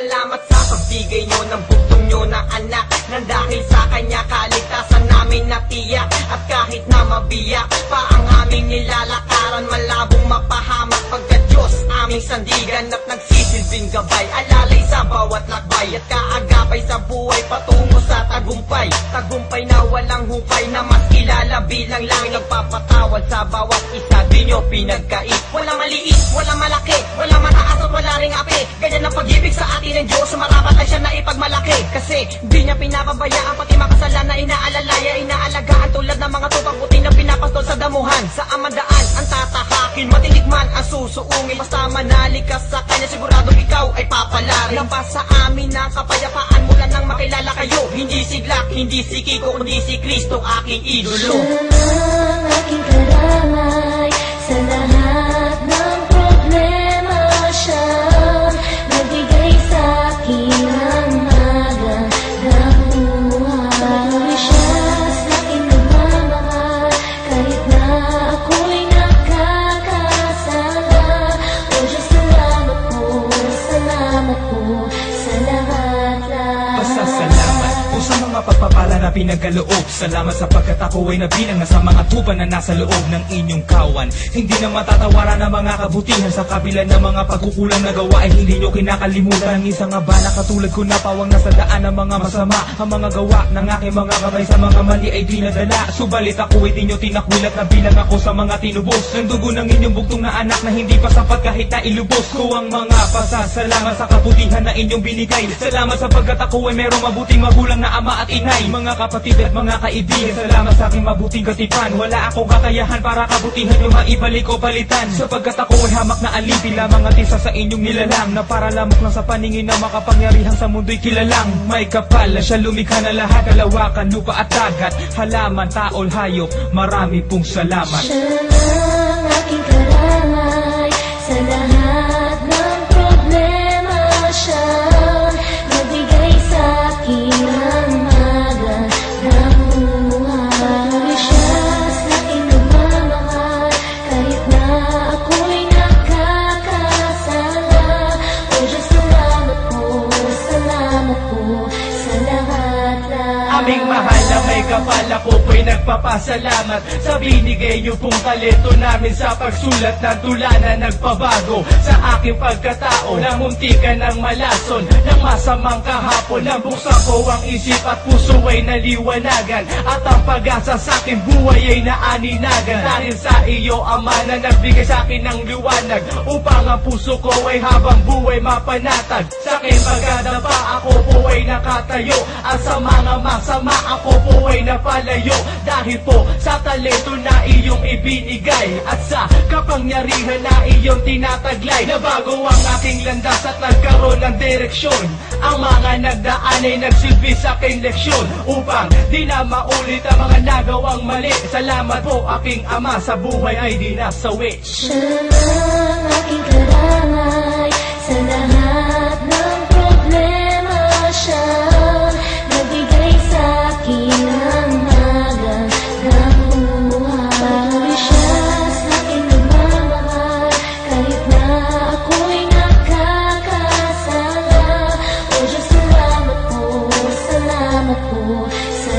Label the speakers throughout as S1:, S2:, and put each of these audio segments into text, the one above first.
S1: salamat sa pagbigay nyo ng bugtong nyo na anak, nang dahil sa kanya kaligtasan namin natiyak. At kahit na mabiyak pa ang aming nilalakaran, malabong mapahamak pagkat Diyos aming sandigan at nagsisilbing gabay, alalay sa bawat lakbay at kaagapay sa buhay patungo sa tagumpay. Tagumpay na walang hukay, na mas kilala bilang lang nagpapatawad sa bawat isa. Di nyo pinagkait, wala maliit, wala malaki, wala mataas at wala ring api. Ganyan ang pag-ibig sa atin ng Diyos, marapat ay siya na ipagmalaki. Kasi di niya pinapabayaan pati makasalan na inaalalaya, inaalagaan tulad ng mga tupang puti na pinapastol sa damuhan. Sa amandaan ang tatahakin, matinik man ang susuungin, basta manali ka sa kanya siguradong ikaw ay papalarin. Labas sa amin ng kapayapaan mula nang makilala kayo, hindi si Glock, hindi si Kiko, kundi si Kristo aking idolo.
S2: Siya ang aking karamay sa lahat ng problema. Siya nagbigay sa akin ng magandang buhay. Patuloy siya sa akin nagmamahal kahit na ako'y nakakasala. O Diyos, salamat po sa lahat-lahat.
S3: Pasasalamat po sa mga pagpapala na pinagkaloob. Salamat sapagkat ako ay nabilang na sa mga tupa na nasa loob ng inyong kawan. Hindi na matatawaran ang mga kabutihan sa kabila ng mga pagkukulang na gawa ay hindi nyo kinakalimutan. Ang isang aba na katulad ko na pawang nasa daan ng mga masama. Ang mga gawa ng aking mga kamay sa mga mali ay dinadala. Subalit ako ay di nyo tinakwilat na bilang ako sa mga tinubos ng dugo ng inyong bugtong na anak na hindi pa sapat kahit na ilubos ko ang mga pasasalamat sa kabutihan na inyong binigay. Salamat sapagkat ako ay merong mabuting magulang na ama at inay. Mga kapatid at mga kaibigan, salamat sa aking mabuting katipan. Wala akong kakayahan para kabutihan yung maibalik o palitan, sapagkat ako ay hamak na alipin lamang at isa sa inyong nilalang, na para lamok lang sa paningin na makapangyarihan sa mundo'y kilalang. May kapal na siya lumikha na lahat, kalawakan, lupa at dagat, halaman, taol, hayop, marami pong salamat.
S2: Siya ang aking karamay sa lahat ng problema. Siya nagbigay sa akin ng magandang buhay. Patuloy siya sa akin nagmamahal kahit na ako'y nakakasala. O Diyos, salamat po sa lahat-lahat.
S3: Aming mahal na may kapal, ako po'y nagpapasalamat sa binigay niyo pong talento namin sa pagsulat ng tula na nagpabago sa aking pagkatao, na muntikan ng malason ng masamang kahapon. Nabuksan ko ang isip at puso ay naliwanagan, at ang pag-asa sa aking buhay ay naaninagan. Dahil sa iyo, Ama, na nagbigay sa akin ng liwanag, upang ang puso ko ay habang buhay mapanatag. Sa aking pagdadapa, ako po ay nakatayo, at sa mga masama ako po ay napalayo. Dahil po sa talento na iyong ibinigay, at sa kapangyarihan na iyong tinataglay, nabago ang aking landas at nagkaroon ng direksyon. Ang mga nagdaan ay nagsilbi sa aking leksyon, upang di na maulit ang mga nagawang mali. Salamat po aking Ama, sa buhay ay di nasawi.
S2: Siya ang aking karamay sa lahat ng problema. Siya nagbigay sa akin ng magandang buhay. Patuloy siya sa akin nagmamahal kahit na ako'y nakakasala. O Diyos, salamat po sa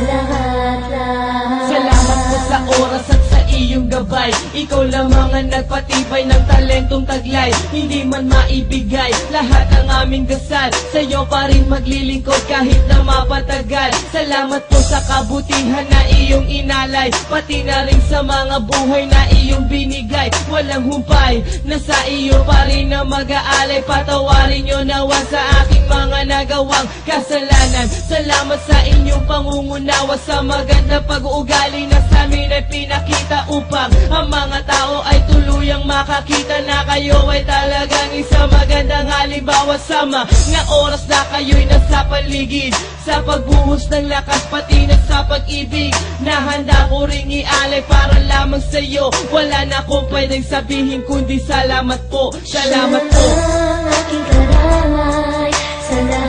S2: lahat-lahat.
S4: Salamat po sa oras at sa iyong gabay. Ikaw lamang ang nagpatibay ng talentong taglay. Hindi man maibigay lahat ng aming dasal, sa'yo pa rin maglilingkod kahit na mapatagal. Salamat po sa kabutihan na iyong inalay, pati na rin sa mga buhay na iyong binigay. Walang humpay, nasa iyo pa rin na mag-aalay. Patawarin nyo nawa sa aking mga nagawang kasalanan. Salamat sa inyong pangungunawa, sa maganda pag-uugali na sa amin ay pinakita, upang ang mga tao ay tuluyang makakita na kayo ay talagang isang magandang halimbawa. Sama nga oras na kayo'y nasa paligid, sa pagbuhos ng lakas pati na sa pag-ibig, na handa ko ring ialay para lamang sa'yo. Wala na akong pwedeng sabihin kundi salamat po, salamat po.
S2: Siya ang aking karamay sa lahat